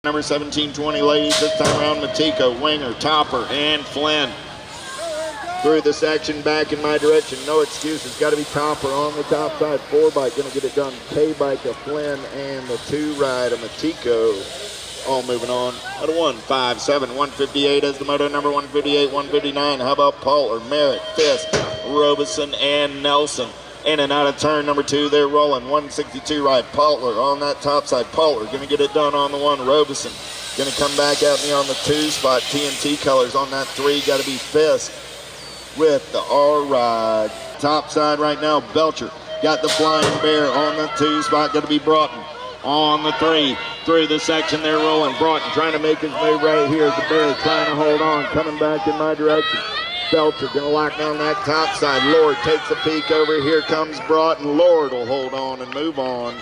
Number 1720 ladies, this time around Matiko, Winger, Topper, and Flynn. Through the section, back in my direction, no excuses, got to be Topper on the top side, 4-bike, gonna get it done. K-bike of Flynn and the 2-ride of Matiko. All moving on. Out of 157, 158 as the moto number 158, 159. How about Pollard, Merritt, Fisk, Robeson, and Nelson? In and out of turn number 2, they're rolling. 162 right. Pollard on that top side. Pollard going to get it done on the 1. Robeson going to come back at me on the 2 spot. TNT colors on that 3. Got to be Fisk with the R ride. Top side right now, Belcher. Got the Flying Bear on the 2 spot. Got to be Broughton on the 3. Through the section, they're rolling. Broughton trying to make his move right here. The Bear trying to hold on. Coming back in my direction. Belcher going to lock down that top side. Lord takes a peek over. Here comes Broughton. Lord will hold on and move on.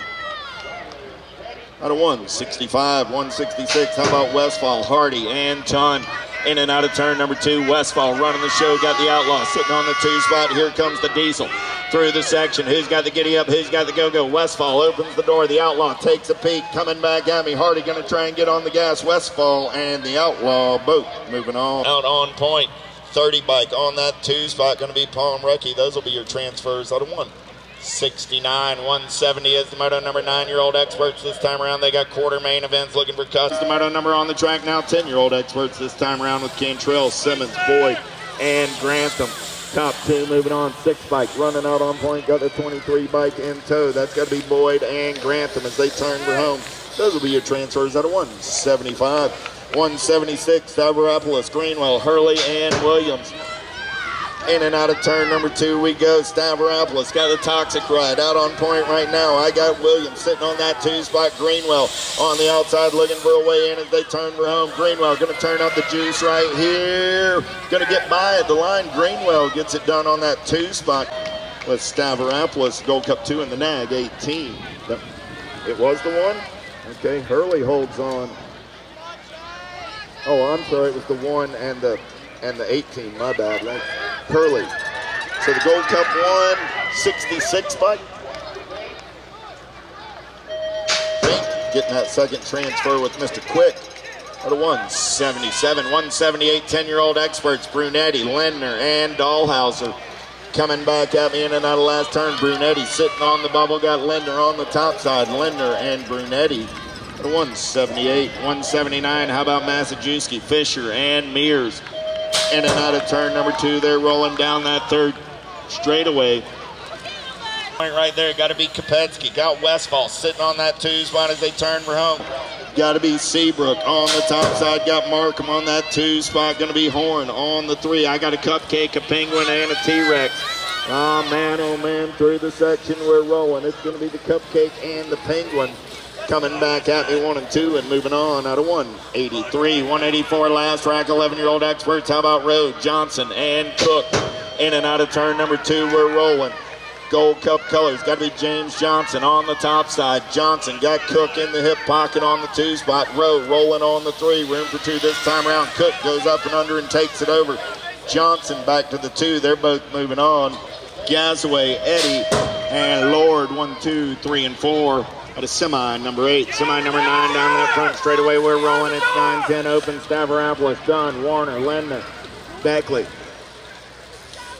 Out of 165, 166. How about Westfall, Hardy, and Ton? In and out of turn number 2. Westfall running the show. Got the Outlaw sitting on the 2 spot. Here comes the Diesel. Through the section. Who's got the giddy up? Who's got the go-go? Westfall opens the door. The Outlaw takes a peek. Coming back at me. Hardy going to try and get on the gas. Westfall and the Outlaw both moving on. Out on point. 30 bike on that 2 spot, going to be Palm Rookie. Those will be your transfers. Out of 169, 170 is the moto number 9-year-old experts this time around. They got quarter main events looking for cuts. The moto number on the track now, 10-year-old experts this time around with Cantrell, Simmons, Boyd, and Grantham. Top 2 moving on. 6 bike running out on point. Got the 23 bike in tow. That's got to be Boyd and Grantham as they turn for home. Those will be your transfers. Out of 175. 176, Stavropoulos, Greenwell, Hurley, and Williams. In and out of turn number 2 we go. Stavropoulos got the Toxic ride out on point right now. I got Williams sitting on that 2 spot. Greenwell on the outside looking for a way in as they turn for home. Greenwell going to turn up the juice right here. Going to get by at the line. Greenwell gets it done on that 2 spot with Stavropoulos. Gold Cup 2 in the NAG 18. It was the 1? Okay, Hurley holds on. Oh, I'm sorry, it was the 1 and the 18, my bad, right? Hurley. So the Gold Cup 1, 66 bike. Getting that second transfer with Mr. Quick. Out of 177, 178, 10-year-old experts, Brunetti, Lindner, and Dahlhauser. Coming back at me in and out of last turn. Brunetti sitting on the bubble, got Lindner on the top side. Lindner and Brunetti. 178, 179. How about Massajuski, Fisher, and Mears? In and out of turn number 2. They're rolling down that 3rd straightaway. Right there, got to be Kopetsky. Got Westfall sitting on that 2 spot as they turn for home. Got to be Seabrook on the top side. Got Markham on that 2 spot. Going to be Horn on the 3. I got a Cupcake, a Penguin, and a T-Rex. Oh man, through the section we're rolling. It's going to be the Cupcake and the Penguin. Coming back at me 1 and 2 and moving on. Out of 183, 184 last track, 11-year-old experts. How about Rhodes, Johnson, and Cook? In and out of turn number 2, we're rolling. Gold Cup colors, got to be James Johnson on the top side. Johnson got Cook in the hip pocket on the 2 spot. Rowe rolling on the 3, room for 2 this time around. Cook goes up and under and takes it over. Johnson back to the 2, they're both moving on. Gasaway, Eddie, and Lord, 1, 2, 3, and 4. At a semi number 8, semi number 9 down that front straightaway. We're rolling. It's 9-10 open. Stavropoulos, Dunn, Warner, Lindner, Beckley,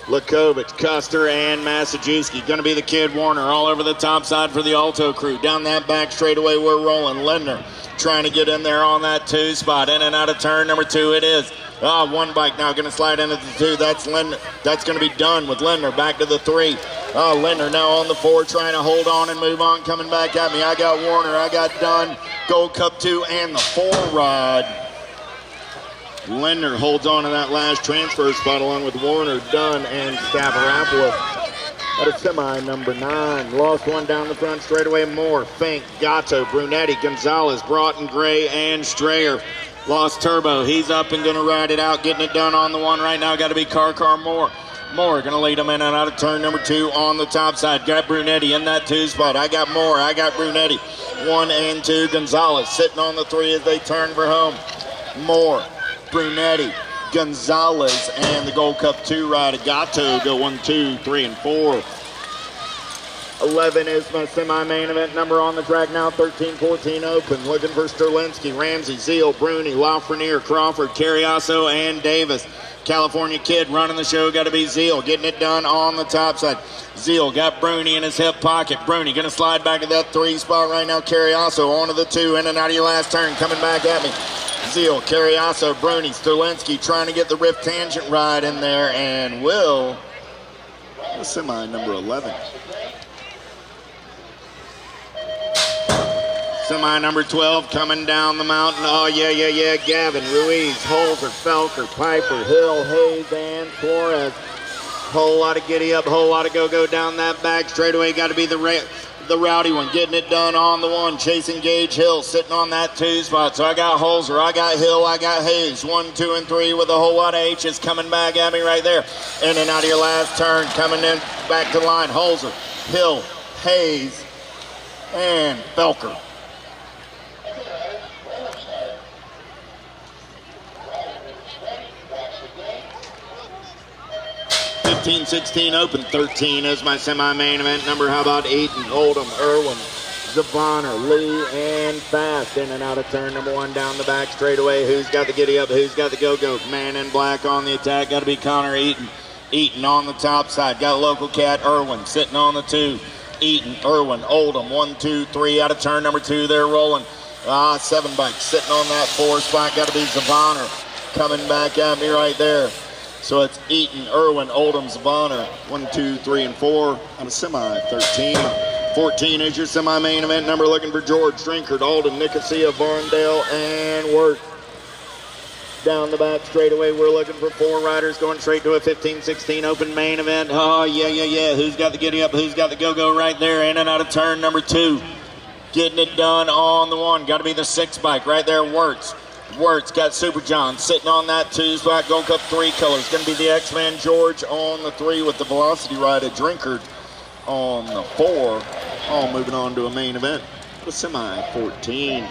Lakovich, Custer, and Massajuski. Going to be the kid Warner all over the top side for the Alto crew. Down that back straightaway, we're rolling. Lindner trying to get in there on that 2 spot. In and out of turn number 2 it is. 1 bike now going to slide into the 2. That's Lindner. That's going to be done with Lindner back to the 3. Lindner now on the 4 trying to hold on and move on. Coming back at me. I got Warner. I got Dunn. Gold Cup 2 and the 4 ride. Lindner holds on to that last transfer spot along with Warner, Dunn, and Stavropoulos. At a semi number 9. Lost 1 down the front straightaway. Moore, Fink, Gatto, Brunetti, Gonzalez, Broughton, Gray, and Strayer. Lost Turbo. He's up and going to ride it out, getting it done on the 1 right now. Got to be Car Moore. Moore going to lead him in and out of turn number 2 on the top side. Got Brunetti in that 2 spot. I got Moore. I got Brunetti. 1 and 2. Gonzalez sitting on the 3 as they turn for home. Moore, Brunetti, Gonzalez, and the Gold Cup 2 ride. Gatto go 1, 2, 3, and 4. 11 is my semi-main event number on the track now. 13-14 open. Looking for Sterlinski, Ramsey, Zeal, Bruni, Lafreniere, Crawford, Carriasso, and Davis. California Kid running the show, got to be Zeal, getting it done on the top side. Zeal got Bruni in his hip pocket. Bruni going to slide back to that 3 spot right now. Carriasso onto the 2, in and out of your last turn, coming back at me. Zeal, Carriasso, Bruni, Sterlinski trying to get the rift tangent ride in there, and will semi number 11. Semi number 12 coming down the mountain. Oh, yeah. Gavin, Ruiz, Holzer, Felker, Piper, Hill, Hayes, and Flores. Whole lot of giddy up, whole lot of go down that back straightaway. Got to be the rowdy one, getting it done on the 1. Chasing Gage, Hill, sitting on that 2 spot. So I got Holzer, I got Hill, I got Hayes. 1, 2, and 3 with a whole lot of H's coming back at me right there. In and out of your last turn, coming in back to line. Holzer, Hill, Hayes, and Felker. 15-16 open. 13 is my semi-main event number. How about Eaton, Oldham, Irwin, Zavaner, Lee, and Fast. In and out of turn number 1 down the back straightaway. Who's got the giddy up? Who's got the go-go? Man in black on the attack. Got to be Connor Eaton. Eaton on the top side. Got local cat Irwin sitting on the 2. Eaton, Irwin, Oldham. 1, 2, 3 out of turn number 2. They're rolling. 7 bike sitting on that 4 spot. Got to be Zavaner coming back at me right there. So it's Eaton, Irwin, Oldham, Zavaner. 1, 2, 3, and 4 on a semi. 13. 14 is your semi-main event number. Looking for George, Drinkard, Alden, Nicosia, Varndale, and Wirt. Down the back straightaway, we're looking for 4 riders going straight to a 15-16 open main event. Oh, yeah. Who's got the giddy up? Who's got the go-go right there? In and out of turn number 2. Getting it done on the 1. Got to be the 6 bike right there, Wirtz. Wirtz got Super John sitting on that 2 spot. Gold Cup 3 colors. Going to be the X-Man George on the 3 with the velocity rider Drinkard on the 4. All moving on to a main event. The semi 14.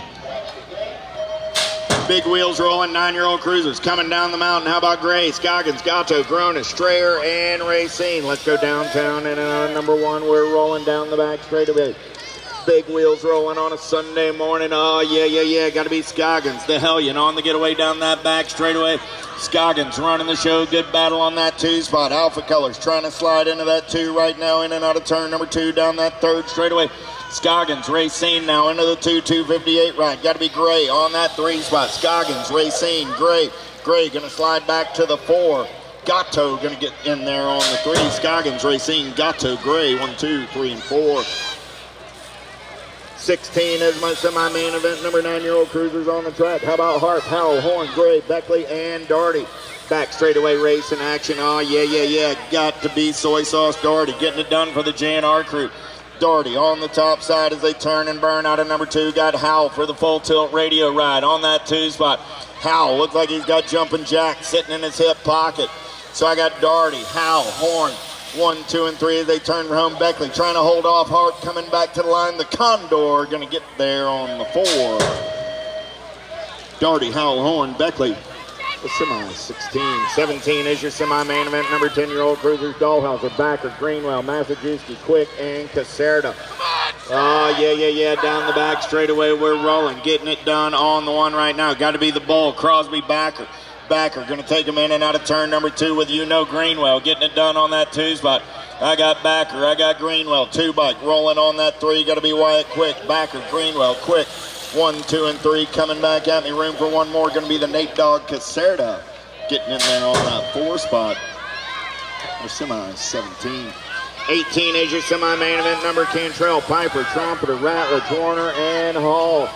Big wheels rolling, 9-year-old cruisers coming down the mountain. How about Gray, Scoggins, Gatto, Grona, Strayer, and Racine? Let's go downtown and on number 1. We're rolling down the back straightaway. Big wheels rolling on a Sunday morning. Oh, yeah. Got to be Scoggins, the Hellion on the getaway down that back straightaway. Scoggins running the show. Good battle on that 2 spot. Alpha Colors trying to slide into that 2 right now. In and out of turn number 2 down that 3rd straightaway. Scoggins, Racine now into the 2, 258 right. Got to be Gray on that 3 spot. Scoggins, Racine, Gray. Gray going to slide back to the 4. Gatto going to get in there on the 3. Scoggins, Racine, Gatto, Gray. 1, 2, 3, and 4. 16 is my semi-main event number. 9-year-old cruisers on the track. How about Hart, Howell, Horn, Gray, Beckley, and Darty? Back straightaway race in action. Oh, yeah. Got to be Soy Sauce Darty. Getting it done for the JNR crew. Darty on the top side as they turn and burn out of number 2. Got Howell for the full tilt radio ride on that 2 spot. Howell looks like he's got Jumpin' Jack sitting in his hip pocket. So I got Darty, Howell, Horn. 1, 2, and 3 as they turn for home. Beckley trying to hold off Hart, coming back to the line. The Condor going to get there on the 4. Darty, Howell, Horn, Beckley. The semi 16. 17 is your semi-main event number. 10-year-old cruisers. Dahlhauser, Backer, Greenwell, Massajuski, Quick, and Caserta. Oh, yeah. Down the back straightaway, we're rolling. Getting it done on the 1 right now. Got to be the Bull, Crosby, Backer. Backer going to take him in and out of turn number 2 with Greenwell. Getting it done on that 2 spot. I got Backer. I got Greenwell. 2 bike rolling on that 3. Got to be Wyatt Quick. Backer, Greenwell, Quick. 1, 2, and 3 coming back at me. Room for 1 more. Going to be the Nate Dogg Caserta. Getting in there on that 4 spot. Or semi 17. 18 is your semi-main event number. Cantrell, Piper, Trumpeter, Ratledge, Warner, and Hall.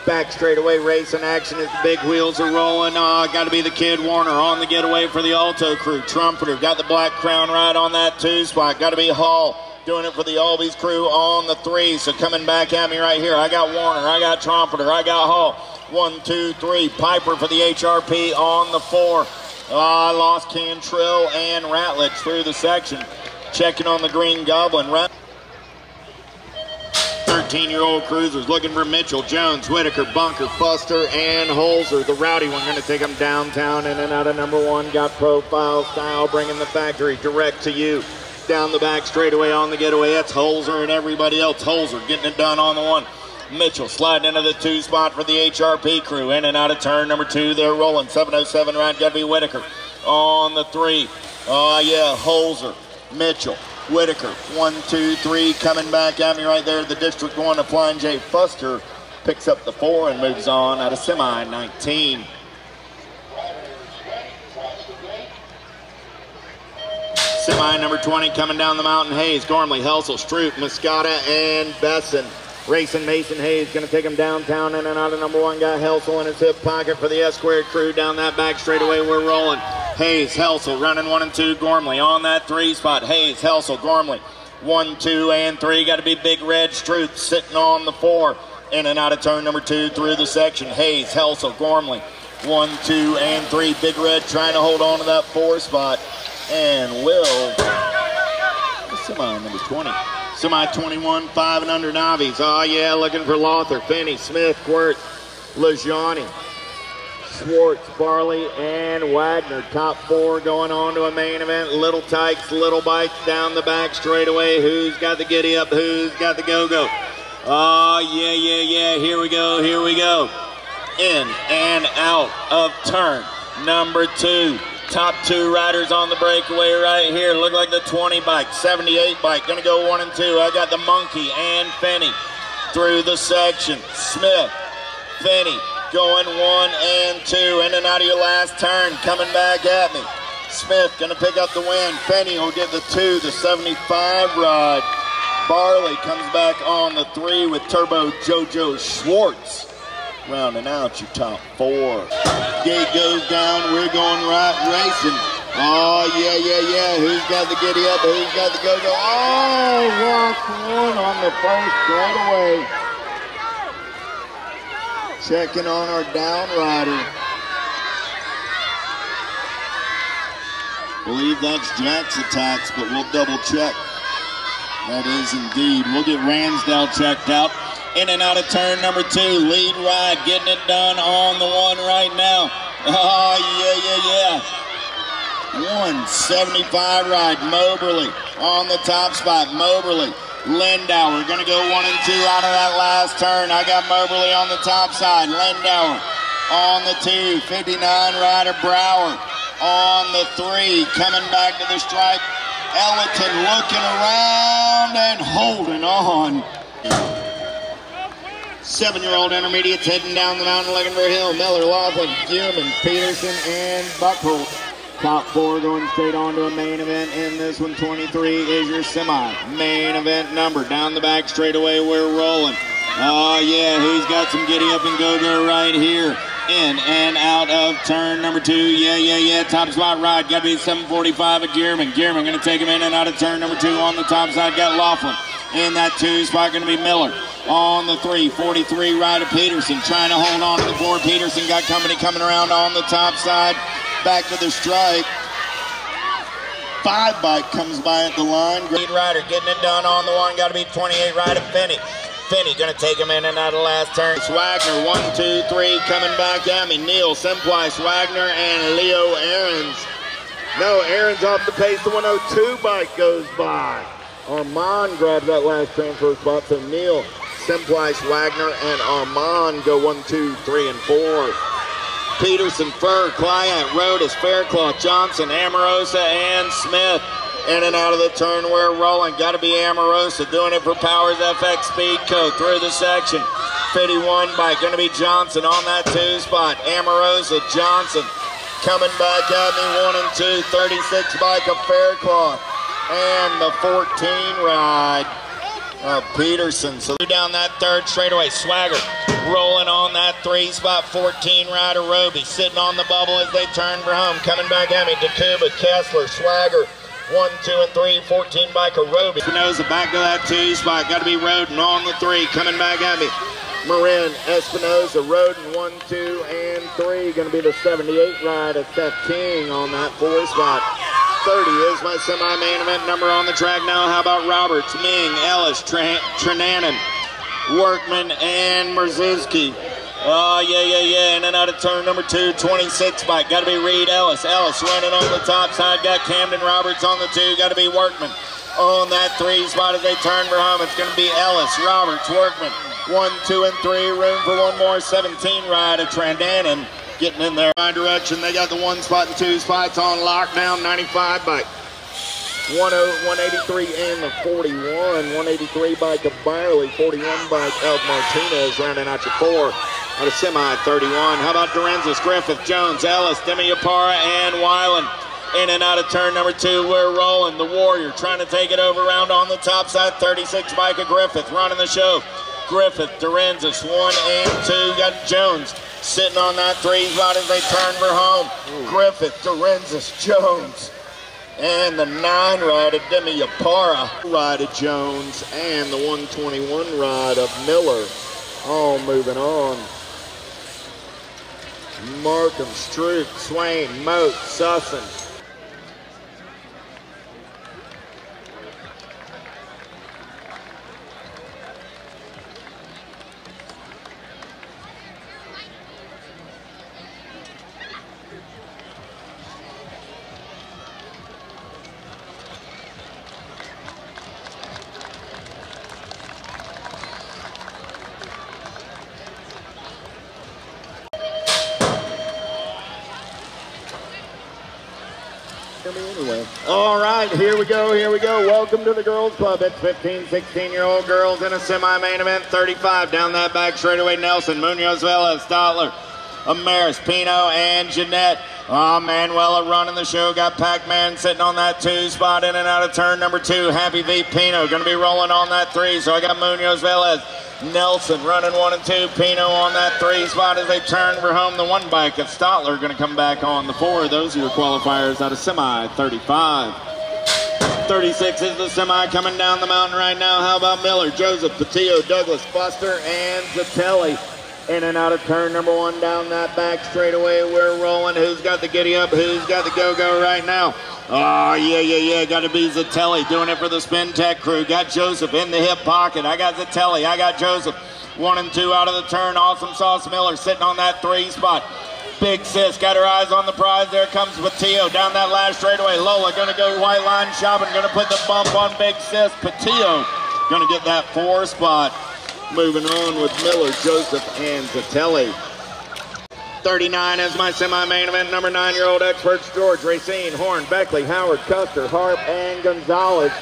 Back straightaway race in action as the big wheels are rolling. Got to be the Kid Warner on the getaway for the Alto crew. Trumpeter got the Black Crown ride on that 2 spot. Got to be Hall doing it for the Albies crew on the 3. So coming back at me right here, I got Warner, I got Trumpeter, I got Hall. 1, 2, 3. Piper for the HRP on the 4. I lost Cantrell and Ratledge through the section. Checking on the Green Goblin. 13-year-old cruisers looking for Mitchell, Jones, Whitaker, Bunker, Fuster, and Holzer. The rowdy one going to take them downtown in and out of number 1. Got Profile Style bringing the factory direct to you. Down the back straightaway on the getaway. That's Holzer and everybody else. Holzer getting it done on the 1. Mitchell sliding into the 2 spot for the HRP crew. In and out of turn number 2. They're rolling. 707 ride. Got to be Whitaker on the 3. Oh, yeah. Holzer, Mitchell, Whitaker. 1, 2, 3 coming back at me right there. The district going to Flying J. Fuster picks up the 4 and moves on out of semi 19. Semi number 20 coming down the mountain. Hayes, Gormley, Helsel, Stroop, Muscata, and Besson. Racing Mason Hayes going to take him downtown in and out of number 1 guy Helsel in his hip pocket for the S-squared crew. Down that back straightaway we're rolling. Hayes, Helsel running 1 and 2. Gormley on that 3 spot. Hayes, Helsel, Gormley. 1, 2, and 3. Got to be Big Red Stroop sitting on the 4. In and out of turn number 2 through the section. Hayes, Helsel, Gormley. 1, 2, and 3. Big Red trying to hold on to that 4 spot. And will semi number 20. Semi 21, 5 and under Novice. Oh yeah, looking for Lothar, Finney, Smith, Quirt, Lajani, Schwartz, Barley, and Wagner. Top 4 going on to a main event. Little Tykes, Little Bikes down the back straightaway. Who's got the giddy up? Who's got the go-go? Oh yeah. Here we go. In and out of turn number 2. Top 2 riders on the breakaway right here. Look like the 20 bike, 78 bike. Gonna go 1 and 2. I got the Monkey and Finney through the section. Smith, Finney going 1 and 2. In and out of your last turn. Coming back at me. Smith gonna pick up the win. Finney will get the 2, the 75 ride. Barley comes back on the 3 with Turbo Jojo Schwartz. Rounding out your top 4. Gate goes down. We're going right racing. Oh, yeah. Who's got the giddy up? Who's got the go-go? Oh, walk 1 on the first straightaway. Checking on our down rider. Believe that's Jack's attacks, but we'll double check. That is indeed. We'll get Ransdell checked out. In and out of turn number 2, lead ride, getting it done on the 1 right now. Oh, yeah. 175 ride, Moberly on the top spot. Moberly, Lindauer, gonna go 1 and 2 out of that last turn. I got Moberly on the top side. Lindauer on the 2, 59 rider Brower on the 3, coming back to the stripe. Ellerton looking around and holding on. 7-year-old intermediates heading down the mountain looking for a hill. Miller, Laughlin, Gierman, Peterson, and Buckholt. Top 4 going straight on to a main event in this one. 23 is your semi. Main event number. Down the back straightaway we're rolling. Oh yeah, who's got some giddy up and go-go right here? In and out of turn number 2. Yeah. Top spot ride. Got to be 745 of Gierman. Gierman going to take him in and out of turn number 2 on the top side. Got Laughlin in that 2 spot. Going to be Miller. On the 3, 43 rider Peterson trying to hold on to the 4. Peterson got company coming around on the top side. Back to the stripe. 5 bike comes by at the line. Great rider getting it done on the 1. Got to be 28 rider Finney. Finney going to take him in and out of last turn. Wagner, 1, 2, 3 coming back at me. Neal, Semplice, Wagner, and Leo Ahrens. No, Ahrens off the pace. The 102 bike goes by. Armand grabs that last transfer spot. So Neal, Semplice, Wagner, and Armand go 1, 2, 3, and 4. Peterson, Furr, Client, Rodas, Faircloth, Johnson, Amorosa, and Smith. In and out of the turn, we're rolling. Got to be Amorosa doing it for Powers FX Speedco through the section. 51 bike, going to be Johnson on that 2 spot. Amorosa, Johnson coming back at me. 1 and 2, 36 bike of Faircloth. And the 14 ride of Peterson. So down that 3rd straightaway. Swagger rolling on that 3 spot. 14 rider Roby sitting on the bubble as they turn for home. Coming back at me. Dakuba, Kessler, Swagger. 1, 2, and 3, 14 bike of Roby. Espinoza back to that 2 spot. Got to be Roden on the 3. Coming back at me. Marin, Espinoza, Roden, 1, 2, and 3. Going to be the 78 ride of Seth King on that 4 spot. 30 is my semi-main event number on the track now. How about Roberts, Ming, Ellis, Trenanen, Workman, and Merzinski. Oh, yeah. In and out of turn number 2, 26 bike. Got to be Reed Ellis. Ellis running on the top side. Got Camden Roberts on the 2. Got to be Workman. on that 3 spot as they turn for home. It's going to be Ellis, Roberts, Workman. 1, 2, and 3. Room for one more. 17 ride of Trandanon getting in there. My direction. They got the 1 spot and 2 spots on lockdown. 95 bike. 183 and the 41. 183 bike of Byerly. 41 bike of Martinez rounding out your 4. Out of semi 31. How about Dorenzis, Griffith, Jones, Ellis, Demiapara, and Weiland. In and out of turn number 2, we're rolling. The Warrior trying to take it over round on the top side. 36 bike of Griffith running the show. Griffith, Dorenzis, 1 and 2. Got Jones sitting on that 3 spot as they turn for home. Griffith, Dorenzis, Jones. And the 9 ride of Demiapara. Ride of Jones and the 121 ride of Miller. All moving on. Markham, Stroop, Swain, Moat, Sussin. Anyway. All right, here we go. Welcome to the Girls Club. It's 15, 16-year-old girls in a semi-main event. 35 down that back straightaway. Nelson, Munoz, Vela, Stotler, Amaris, Pino, and Jeanette. Manuela running the show. Got Pac-Man sitting on that 2 spot in and out of turn number 2. Happy V Pino going to be rolling on that 3. So I got Munoz, Velez, Nelson running 1 and 2. Pino on that 3 spot as they turn for home. The 1 bike of Stotler going to come back on the 4. Those are your qualifiers out of semi 35. 36 is the semi coming down the mountain right now. How about Miller, Joseph, Patillo, Douglas, Buster, and Zatelli? In and out of turn number 1 down that back straightaway. We're rolling. Who's got the giddy up? Who's got the go-go right now? Oh, yeah. Got to be Zatelli doing it for the Spin Tech crew. Got Joseph in the hip pocket. I got Zatelli. I got Joseph. 1 and 2 out of the turn. Awesome Sauce Miller sitting on that 3 spot. Big Sis got her eyes on the prize. There comes Patillo down that last straightaway. Lola going to go white line shopping. Going to put the bump on Big Sis. Patillo going to get that 4 spot. Moving on with Miller, Joseph, and Zatelli. 39 is my semi-main event. Number 9-year-old experts, George, Racine, Horn, Beckley, Howard, Custer, Harp, and Gonzalez.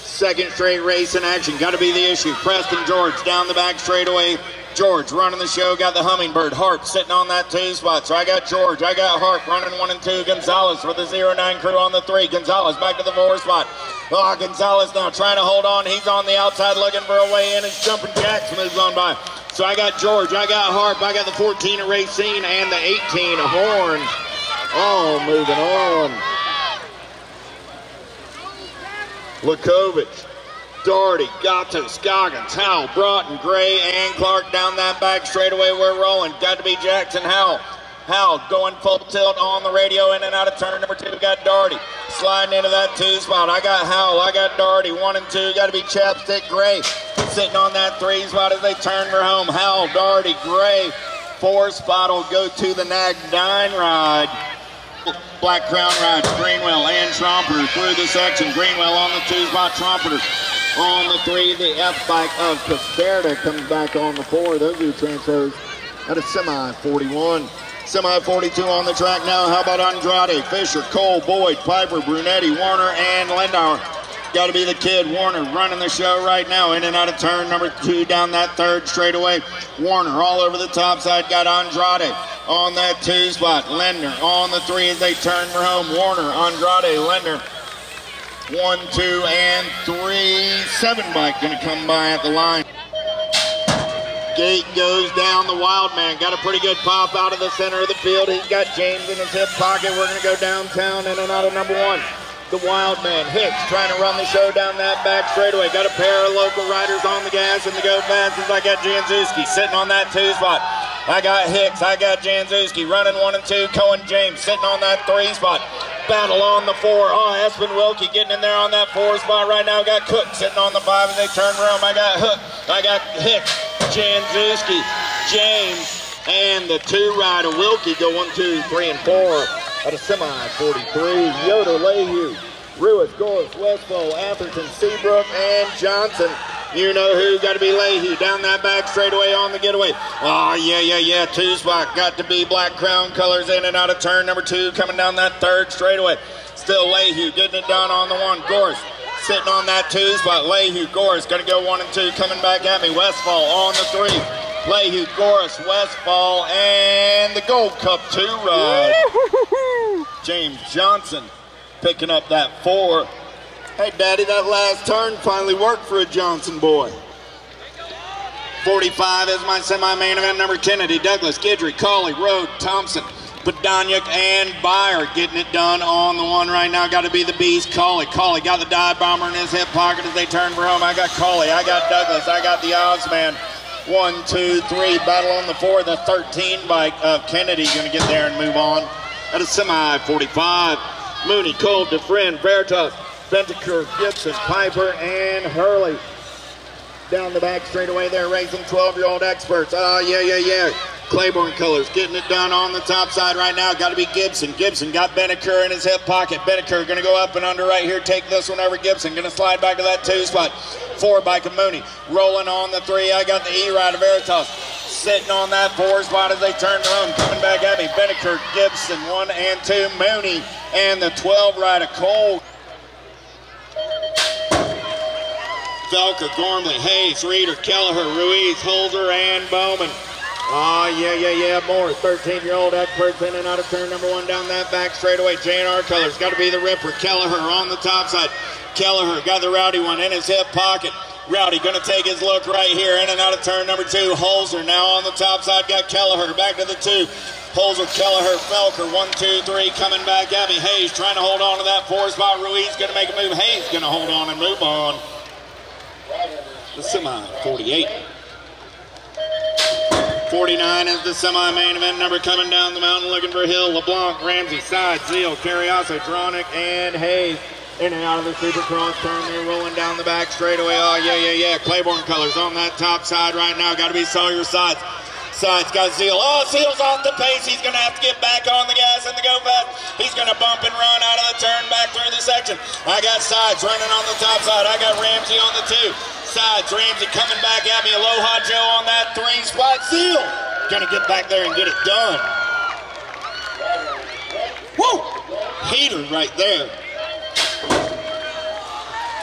Second straight race in action. Got to be the issue. Preston George down the back straightaway. George running the show. Got the Hummingbird. Harp sitting on that 2 spot. So I got George. I got Harp running 1 and 2. Gonzalez for the 09 crew on the 3. Gonzalez back to the 4 spot. Oh, Gonzalez now trying to hold on. He's on the outside looking for a way in. His Jumping Jacks moves on by. So I got George. I got Harp. I got the 14 of Racine and the 18 of Horn. All moving on. Lukovic, Doherty, Gatto, Scoggins, Howell, Broughton, Gray, and Clark down that back straightaway. We're rolling. Got to be Jackson Howell. Howell going full tilt on the radio in and out of turn number 2. Got Doherty sliding into that 2 spot. I got Howell. I got Doherty. 1 and 2. Got to be Chapstick Gray sitting on that 3 spot as they turn for home. Howell, Doherty, Gray. 4 spot will go to the Nag 9 ride. Black Crown rides Greenwell and Trompeter through the section. Greenwell on the 2 spot. Trompeter on the 3. The F bike of Caserta comes back on the 4. Those are the transfers out of semi 41. Semi 42 on the track now. How about Andrade, Fisher, Cole, Boyd, Piper, Brunetti, Warner, and Lindauer? Got to be the kid, Warner, running the show right now. In and out of turn number 2 down that 3rd straightaway. Warner all over the top side. Got Andrade on that 2 spot. Lendner on the 3 as they turn for home. Warner, Andrade, Lendner. 1, 2, and 3. 7 bike going to come by at the line. Gate goes down. The Wild Man got a pretty good pop out of the center of the field. He's got James in his hip pocket. We're going to go downtown in and out of number 1. The Wild Man, Hicks, trying to run the show down that back straightaway. Got a pair of local riders on the gas and the go fast as I got Janzewski sitting on that 2 spot. I got Hicks, I got Janzewski running 1 and 2. Cohen James sitting on that 3 spot. Battle on the 4. Oh, Espen Wilkie getting in there on that 4 spot right now. Got Cook sitting on the 5 as they turn around. I got Hook, I got Hicks, Janzewski, James, and the 2 rider Wilkie go 1, 2, 3, and 4 out of semi 43. Yoda Leahy Ruiz, Gorse, Westfall, Atherton, Seabrook, and Johnson. You know who, got to be Leahy. Down that back straightaway on the getaway. Oh, yeah. Two spot, got to be Black Crown Colors in and out of turn number 2, coming down that third straightaway. Still Leahy, getting it done on the 1. Gorse sitting on that 2 spot. Leahy, Gorse, going to go 1 and 2, coming back at me. Westfall on the 3. Leahy, Gorse, Westfall, and the Gold Cup 2 ride. James Johnson picking up that 4. Hey, Daddy, that last turn finally worked for a Johnson boy. 45 is my semi-main event. Number Kennedy, Douglas, Guidry, Cawley, Rode, Thompson, Badanyuk, and Byer getting it done on the 1 right now. Got to be the Beast, Cawley. Cawley got the dive bomber in his hip pocket as they turn for home. I got Cawley, I got Douglas, I got the Ozman. 1, 2, 3, battle on the 4. The 13 bike of Kennedy going to get there and move on. At a semi 45, Mooney, Cole, DeFriend, Veritas, Bentaker, Gibson, Piper, and Hurley. Down the back straightaway there, racing 12-year-old experts. Oh, yeah. Claiborne Colors getting it done on the top side right now. Got to be Gibson. Gibson got Bentaker in his hip pocket. Bentaker going to go up and under right here. Take this one over Gibson. Going to slide back to that 2 spot. 4 bike of Mooney. Rolling on the 3. I got the E-Ride of Veritas. Sitting on that 4 spot as they turn around. Coming back at me. Bentaker, Gibson, 1 and 2. Mooney and the 12 ride of Cole. Felker, Gormley, Hayes, Reeder, Kelleher, Ruiz, Holzer, and Bowman. Oh, yeah. More 13-year-old experts in and out of turn number 1 down that back straightaway. J&R Colors, got to be the Ripper. Kelleher on the top side. Kelleher got the Rowdy one in his hip pocket. Rowdy going to take his look right here in and out of turn number 2. Holzer now on the top side, got Kelleher back to the 2. Holzer, Kelleher, Felker, 1, 2, 3, coming back at me. Hayes trying to hold on to that 4 spot. Ruiz going to make a move. Hayes going to hold on and move on. The semi 48. 49 is the semi-main event number coming down the mountain looking for Hill, LeBlanc, Ramsey, Side, Zeal, Carriazo, Dronic, and Hayes. In and out of the Supercross turn, they're rolling down the back straightaway. Oh, yeah. Claiborne Colors on that top side right now. Got to be Sawyer Sides. Sides got Zeal. Oh, Zeal's off the pace. He's going to have to get back on the gas and the go fast. He's going to bump and run out of the turn back through the section. I got Sides running on the top side. I got Ramsey on the 2. Sides, Ramsey coming back at me. Aloha Joe on that 3 spot. Zeal gonna get back there and get it done. Woo! Heater right there.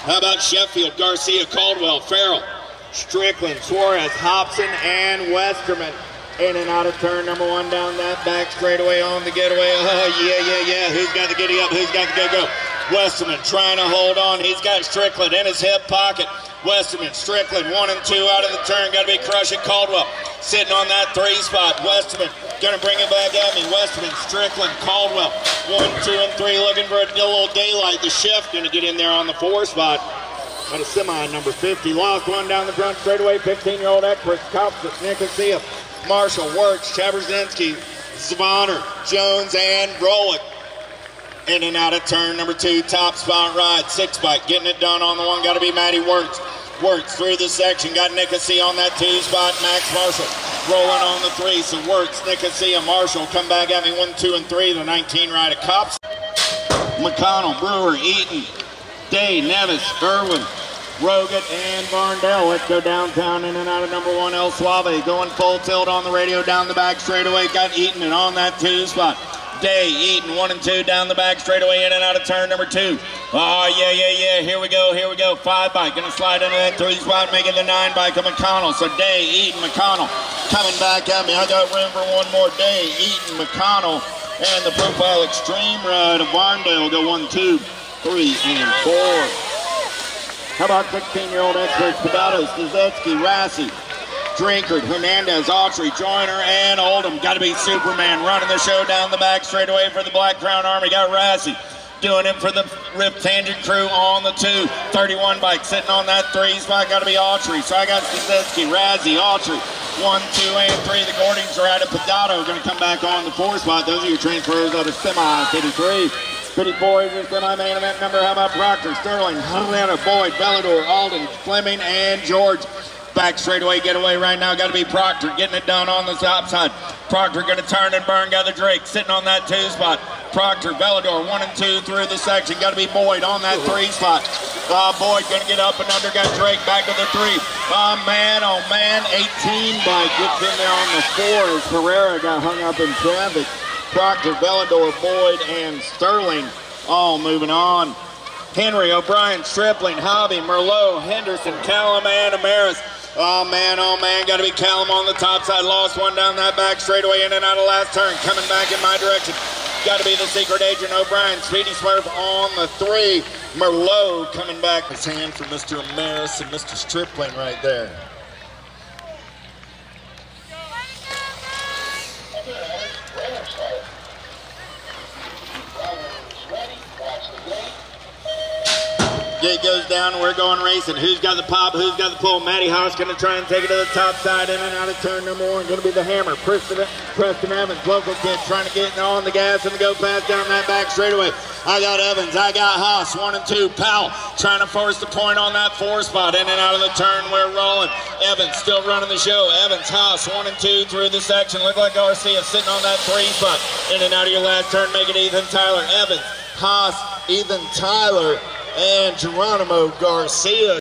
How about Sheffield, Garcia, Caldwell, Farrell, Strickland, Suarez, Hobson, and Westerman. In and out of turn number 1 down that back straightaway on the getaway. Oh, yeah. Who's got the giddy up? Who's got the go? Westerman trying to hold on. He's got Strickland in his hip pocket. Westerman, Strickland, 1 and 2 out of the turn. Got to be crushing Caldwell. Sitting on that 3 spot. Westerman going to bring it back at me. Westerman, Strickland, Caldwell. 1, 2, and 3 looking for a little daylight. The Chef going to get in there on the 4 spot. At a semi number 50. Lost 1 down the front straightaway. 15-year-old experts. Copsett, Nicosia, Marshall, Wirtz, Chaberzinski, Zvanner, Jones, and Rolick. In and out of turn number 2, top spot ride, 6 bike, getting it done on the 1, got to be Matty Wirtz. Wirtz through the section, got Nicosia on that 2 spot, Max Marshall rolling on the 3, so Wirtz, Nicosia, Marshall, come back at me, 1, 2, and 3, the 19 ride of Cops. McConnell, Brewer, Eaton, Day, Nevis, Irwin, Rogan, and Varndell. Let's go downtown in and out of number 1, El Suave, going full tilt on the radio, down the back straightaway, got Eaton and on that 2 spot. Day, Eaton, 1 and 2 down the back straightaway, in and out of turn number 2. Oh, yeah. Here we go. 5 bike, gonna slide into that 3 spot, making the 9 bike of McConnell. So Day, Eaton, McConnell coming back at me. I got room for 1 more. Day, Eaton, McConnell, and the Profile Extreme ride of Varndale. Go 1, 2, 3, and 4. How about 16-year-old experts? Padatos, Stazetsky, Rassi, Drinkard, Hernandez, Autry, Joyner, and Oldham. Got to be Superman running the show down the back straightaway for the Black Crown Army. Got Rassi doing it for the Rip Tangent crew on the 2. 31 bike sitting on that 3 spot. Got to be Autry. So I got Stazetsky, Razzie, Autry. 1, 2, and 3. The Gordings are out of Padato. Going to come back on the 4 spot. Those are your transfers out of semi 53. 54 is your semi-main event number. How about Proctor, Sterling, Atlanta, Boyd, Bellador, Alden, Fleming, and George. Back straightaway getaway right now. Got to be Proctor getting it done on the top side. Proctor going to turn and burn. Got the Drake sitting on that 2 spot. Proctor, Velador, 1 and 2 through the section. Got to be Boyd on that 3 spot. Boyd gonna get up and under, got Drake back to the 3. Oh man, 18 bike gets in there on the 4 as Herrera got hung up in traffic. Proctor, Velador, Boyd, and Sterling all moving on. Henry, O'Brien, Stripling, Hobby, Merlot, Henderson, Callum, and Amaris. Oh man, got to be Callum on the top side. Lost one down that back straightaway, in and out of last turn. Coming back in my direction. Got to be the secret agent, O'Brien. Speedy swerve on the 3. Merlot coming back. His hand for Mr. Amaris and Mr. Stripling right there. Gate goes down, we're going racing. Who's got the pop, who's got the pull? Matty Haas gonna try and take it to the top side, in and out of turn number 1. Gonna be the hammer. Preston Evans, local kid, trying to get on the gas and go fast down that back straightaway. I got Evans, I got Haas, 1 and 2. Powell trying to force the point on that 4 spot. In and out of the turn, we're rolling. Evans still running the show. Evans, Haas, 1 and 2 through the section. Look like Garcia sitting on that 3 spot. In and out of your last turn, make it Ethan Tyler. Evans, Haas, Ethan Tyler, and Geronimo Garcia.